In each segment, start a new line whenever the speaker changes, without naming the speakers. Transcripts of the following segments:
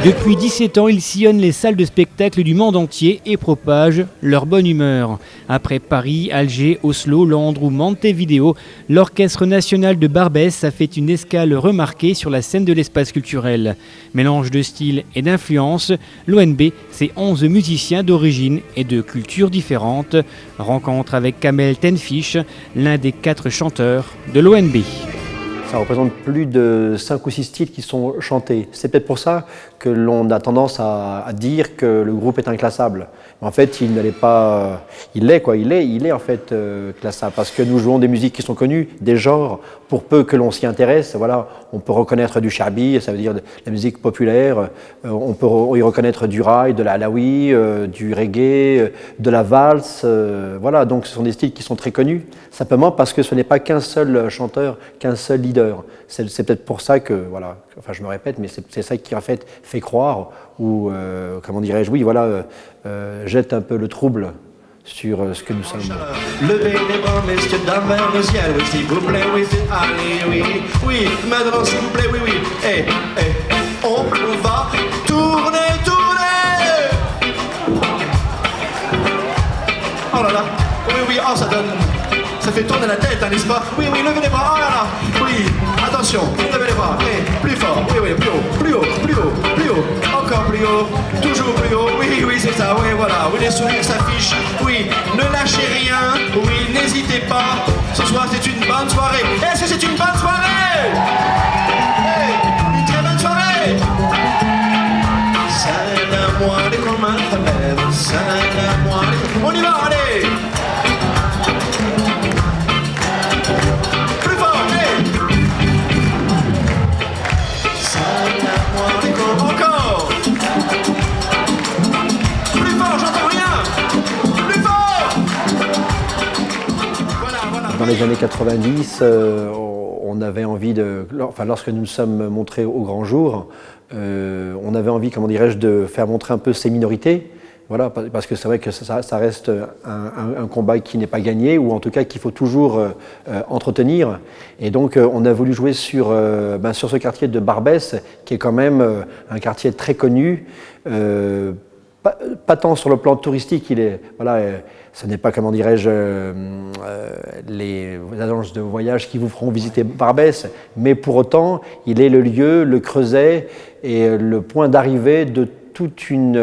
Depuis 17 ans, ils sillonnent les salles de spectacle du monde entier et propagent leur bonne humeur. Après Paris, Alger, Oslo, Londres ou Montevideo, l'Orchestre national de Barbès a fait une escale remarquée sur la scène de l'espace culturel. Mélange de styles et d'influences, l'ONB, c'est 11 musiciens d'origine et de cultures différentes. Rencontre avec Kamel Tenfish, l'un des 4 chanteurs de l'ONB.
Ça représente plus de 5 ou 6 styles qui sont chantés. C'est peut-être pour ça que l'on a tendance à dire que le groupe est inclassable. Mais en fait, il n'allait pas. Il est en fait classable parce que nous jouons des musiques qui sont connues, des genres. Pour peu que l'on s'y intéresse, voilà, on peut reconnaître du shabi, ça veut dire de la musique populaire. On peut y reconnaître du raï, de la alaoui, du reggae, de la valse. Voilà, donc ce sont des styles qui sont très connus. Simplement parce que ce n'est pas qu'un seul chanteur, qu'un seul leader. C'est peut-être pour ça que, voilà, enfin je me répète, mais c'est ça qui en fait croire, ou comment dirais-je, oui, voilà, jette un peu le trouble sur ce que nous sommes.
Levez les bras, messieurs, dames, vers le ciel, oui, s'il vous plaît, oui, allez, oui, oui, maintenant, s'il vous plaît, oui, oui, on va tourner. Oh là là, oui, oh, ça fait tourner la tête, hein, n'est-ce pas? Oui, levez les bras, oh là là, oui, attention, levez les bras, plus fort, oui, plus haut, encore plus haut, toujours plus haut, oui, c'est ça, oui, voilà, oui, les sourires s'affichent, oui, ne lâchez rien, oui, n'hésitez pas, ce soir c'est une bonne soirée, est-ce que c'est une bonne soirée? Une très bonne soirée! Salam alaikum al-habib, salam alaikum, on y va, allez! Encore! Plus fort, j'entends rien! Plus fort! Voilà.
Dans les années 90, on avait envie lorsque nous nous sommes montrés au grand jour, on avait envie, comment dirais-je, de faire montrer un peu ces minorités. Voilà, parce que c'est vrai que ça reste un combat qui n'est pas gagné, ou en tout cas qu'il faut toujours entretenir. Et donc on a voulu jouer sur ce quartier de Barbès, qui est quand même un quartier très connu, pas tant sur le plan touristique, ce n'est pas, comment dirais-je, les agences de voyage qui vous feront visiter Barbès, mais pour autant, il est le lieu, le creuset et le point d'arrivée de toute une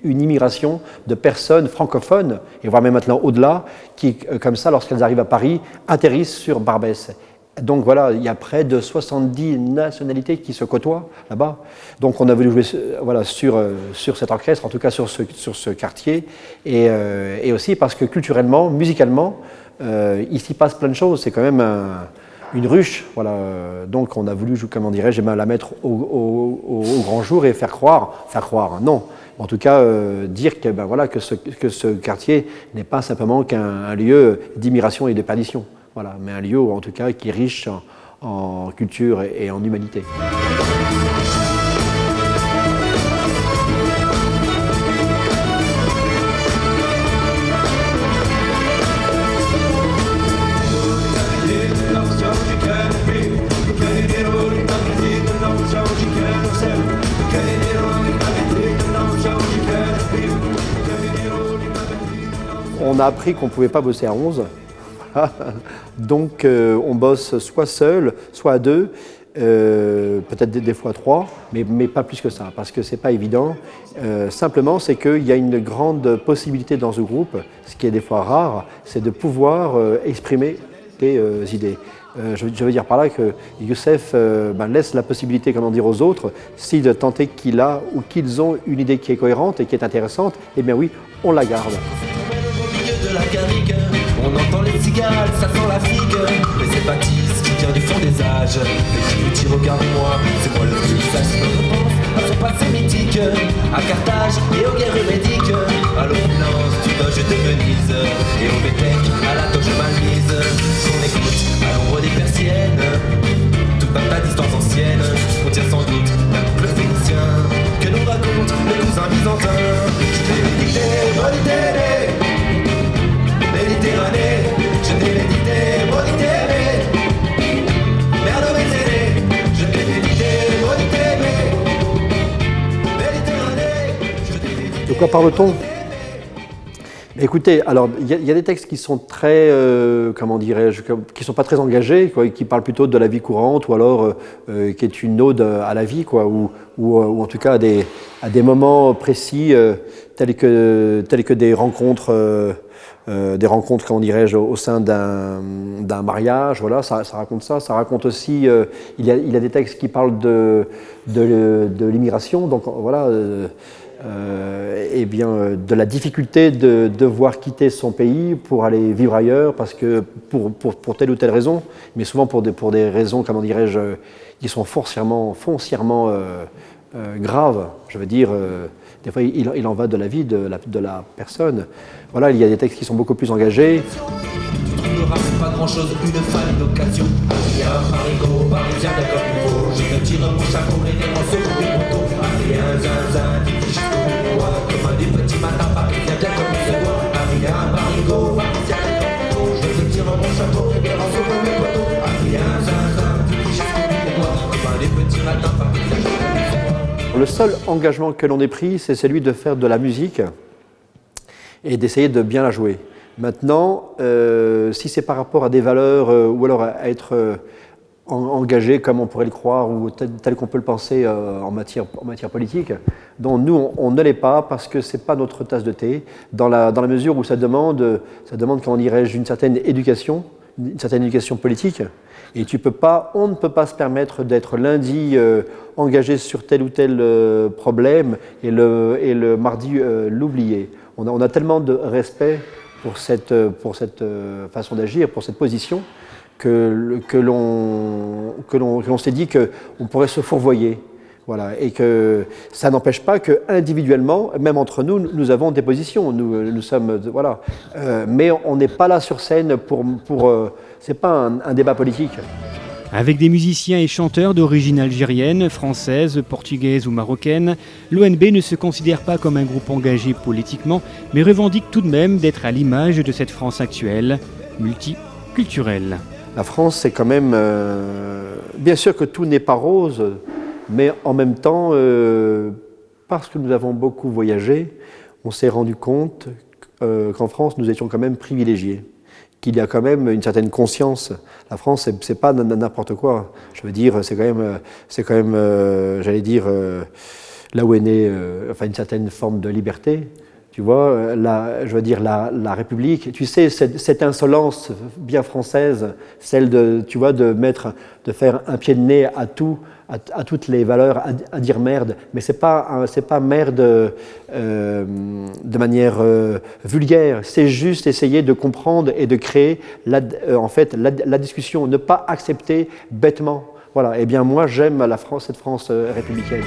immigration de personnes francophones, et voire même maintenant au-delà, qui, comme ça, lorsqu'elles arrivent à Paris, atterrissent sur Barbès. Donc voilà, il y a près de 70 nationalités qui se côtoient là-bas. Donc on a voulu jouer sur cet orchestre, en tout cas sur ce quartier, et aussi parce que culturellement, musicalement, il s'y passe plein de choses. C'est quand même une ruche, voilà. Donc on a voulu, comment dirais-je, la mettre au grand jour et faire croire, non. En tout cas, dire que ce quartier n'est pas simplement qu'un lieu d'immigration et de perdition, voilà, mais un lieu en tout cas qui est riche en culture et en humanité. On a appris qu'on ne pouvait pas bosser à 11. Donc on bosse soit seul, soit à 2, peut-être des fois à 3, mais pas plus que ça, parce que c'est pas évident. Simplement, c'est qu'il y a une grande possibilité dans ce groupe, ce qui est des fois rare, c'est de pouvoir exprimer des idées. Je veux dire par là que Youssef laisse la possibilité, aux autres, si de tenter qu'il a ou qu'ils ont une idée qui est cohérente et qui est intéressante, eh bien oui, on la garde.
De la garrigue, on entend les cigales, ça sent la figue. Les hépatistes qui vient du fond des âges. Les petits regarde-moi, c'est moi le plus sage. À son passé mythique, à Carthage et aux guerres médiques. À l'opulence du doge de Venise et au Bétec, à la toge mal mise. Qu'on écoute à l'ombre des persiennes, toute bataille distance ancienne contient sans doute un couple phénicien que nous raconte les cousins byzantins. Méditerranée, je t'ai médité, maudité, merde méditerranée, je t'ai médité, maudité,
De quoi parle-t-on? Écoutez, alors il y a des textes qui sont très, comment dirais-je, qui sont pas très engagés, quoi, qui parlent plutôt de la vie courante, ou alors qui est une ode à la vie, quoi, ou en tout cas à des moments précis, tels que des rencontres, comment dirais-je, au sein d'un mariage. Voilà, ça raconte ça. Ça raconte aussi, il y a des textes qui parlent de l'immigration, donc voilà. De la difficulté de devoir quitter son pays pour aller vivre ailleurs, parce que pour telle ou telle raison, mais souvent pour des raisons, comment dirais-je, qui sont foncièrement graves. Je veux dire, des fois il en va de la vie de la personne. Voilà, il y a des textes qui sont beaucoup plus engagés.
Tu trouveras pas grand chose, une fan d'occasion. Adrien, Marigot, Parisien, d'accord, nouveau. Je me tire mon chapeau, les nerfs en second, mon dos. Adrien, zinzin, jusqu'au bout, comme un des petits matins parisiens, bien comme il se doit. Adrien, Marigot, Parisien, d'accord, nouveau. Je me tire mon chapeau, les nerfs en second, mon dos. Adrien, zinzin, jusqu'au bout, comme un des petits matins parisiens, bien comme il se doit.
Le seul engagement que l'on ait pris, c'est celui de faire de la musique et d'essayer de bien la jouer. Maintenant, si c'est par rapport à des valeurs ou alors à être engagé comme on pourrait le croire ou tel qu'on peut le penser en matière politique, dont nous on ne l'est pas parce que c'est pas notre tasse de thé, dans la mesure où ça demande comment dirais-je, une certaine éducation politique. Et on ne peut pas se permettre d'être lundi engagé sur tel ou tel problème et le mardi l'oublier. On a tellement de respect pour cette façon d'agir, pour cette position, que l'on s'est dit qu'on pourrait se fourvoyer. Voilà, et que ça n'empêche pas qu'individuellement, même entre nous, nous avons des positions. Nous sommes, voilà, mais on n'est pas là sur scène c'est pas un débat politique.
Avec des musiciens et chanteurs d'origine algérienne, française, portugaise ou marocaine, l'ONB ne se considère pas comme un groupe engagé politiquement, mais revendique tout de même d'être à l'image de cette France actuelle, multiculturelle.
La France, c'est quand même... bien sûr que tout n'est pas rose, mais en même temps, parce que nous avons beaucoup voyagé, on s'est rendu compte qu'en France, nous étions quand même privilégiés, qu'il y a quand même une certaine conscience. La France, c'est pas n'importe quoi. Je veux dire, c'est quand même, j'allais dire, là où est née, une certaine forme de liberté. Tu vois, je veux dire, la République, tu sais, cette insolence bien française, celle de faire un pied de nez à toutes les valeurs, à dire merde, mais c'est pas merde de manière vulgaire, c'est juste essayer de comprendre et de créer la discussion, ne pas accepter bêtement. Voilà, et bien moi j'aime cette France républicaine.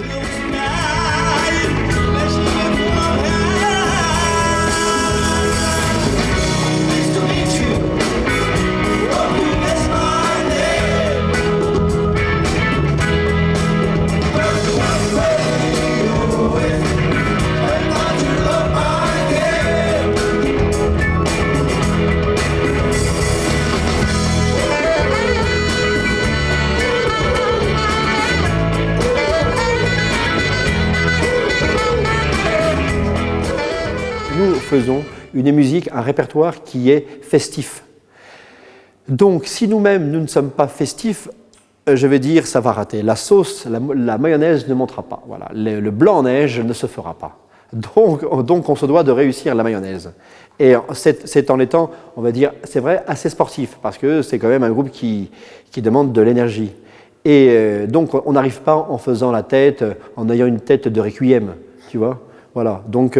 Nous faisons une musique, un répertoire qui est festif. Donc, si nous-mêmes, nous ne sommes pas festifs, je vais dire, ça va rater. La sauce, la mayonnaise ne montera pas. Voilà. Le blanc en neige ne se fera pas. Donc, on se doit de réussir la mayonnaise. Et c'est en étant, on va dire, c'est vrai, assez sportif, parce que c'est quand même un groupe qui demande de l'énergie. Et donc, on n'arrive pas en faisant la tête, en ayant une tête de requiem, tu vois. Voilà, donc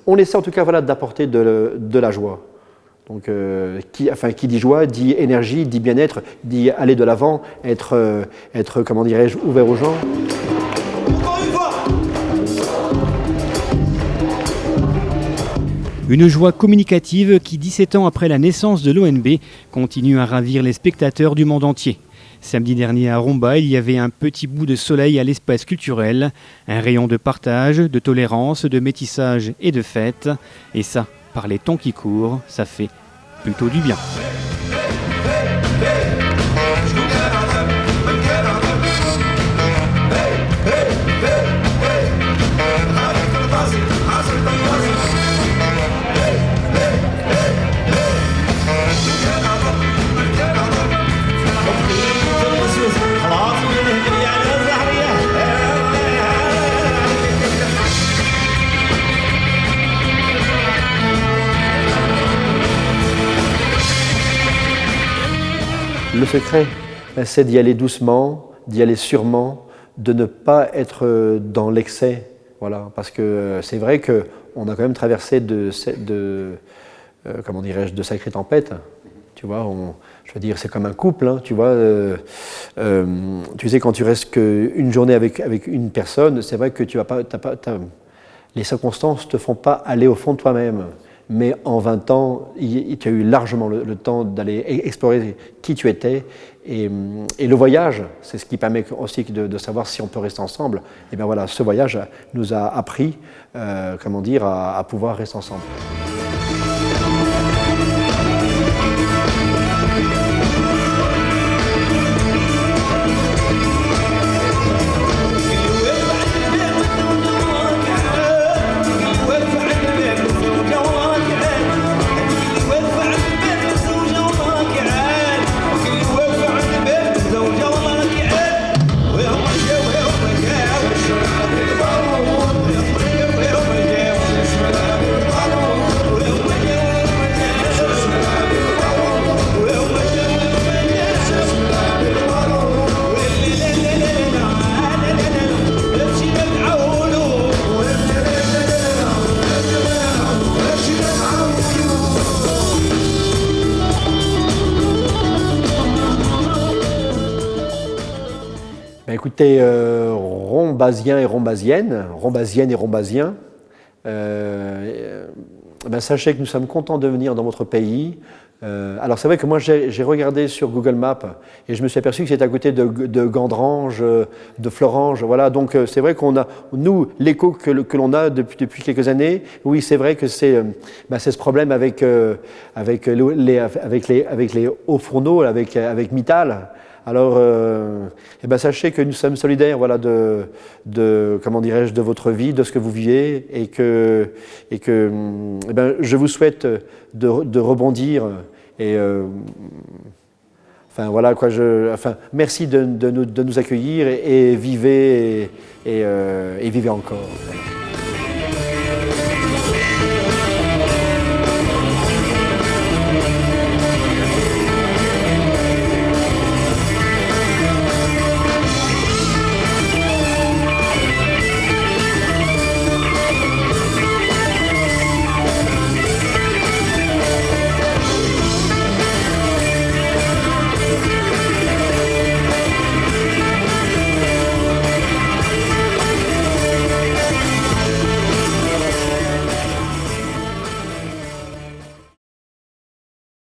on essaie en tout cas d'apporter de la joie. Donc, qui dit joie, dit énergie, dit bien-être, dit aller de l'avant, être comment dirais-je, ouvert aux gens.
Une joie communicative qui, 17 ans après la naissance de l'ONB, continue à ravir les spectateurs du monde entier. Samedi dernier à Romba, il y avait un petit bout de soleil à l'espace culturel, un rayon de partage, de tolérance, de métissage et de fête. Et ça, par les temps qui courent, ça fait plutôt du bien.
secret, c'est d'y aller doucement, d'y aller sûrement, de ne pas être dans l'excès. Voilà, parce que c'est vrai qu'on a quand même traversé comment dirais-je, de sacrées tempêtes. Tu vois, je veux dire, c'est comme un couple, hein, tu vois. Tu sais, quand tu restes qu'une journée avec une personne, c'est vrai que les circonstances ne te font pas aller au fond de toi-même. Mais en 20 ans, tu as eu largement le temps d'aller explorer qui tu étais. Et le voyage, c'est ce qui permet aussi de savoir si on peut rester ensemble. Et bien voilà, ce voyage nous a appris, comment dire, à pouvoir rester ensemble. Écoutez, Rombasiens et Rombasiennes, Rombasiennes et Rombasiens, sachez que nous sommes contents de venir dans votre pays. Alors c'est vrai que moi j'ai regardé sur Google Maps et je me suis aperçu que c'était à côté de Gandrange, de Florange, voilà. Donc c'est vrai qu'on a, nous, l'écho que l'on a depuis quelques années, oui c'est vrai que c'est ce problème avec les hauts fourneaux, avec Mittal. Alors, sachez que nous sommes solidaires, voilà, comment dirais-je, de votre vie, de ce que vous vivez, et que je vous souhaite de rebondir. Et voilà quoi. Merci de nous accueillir et vivez encore. Voilà.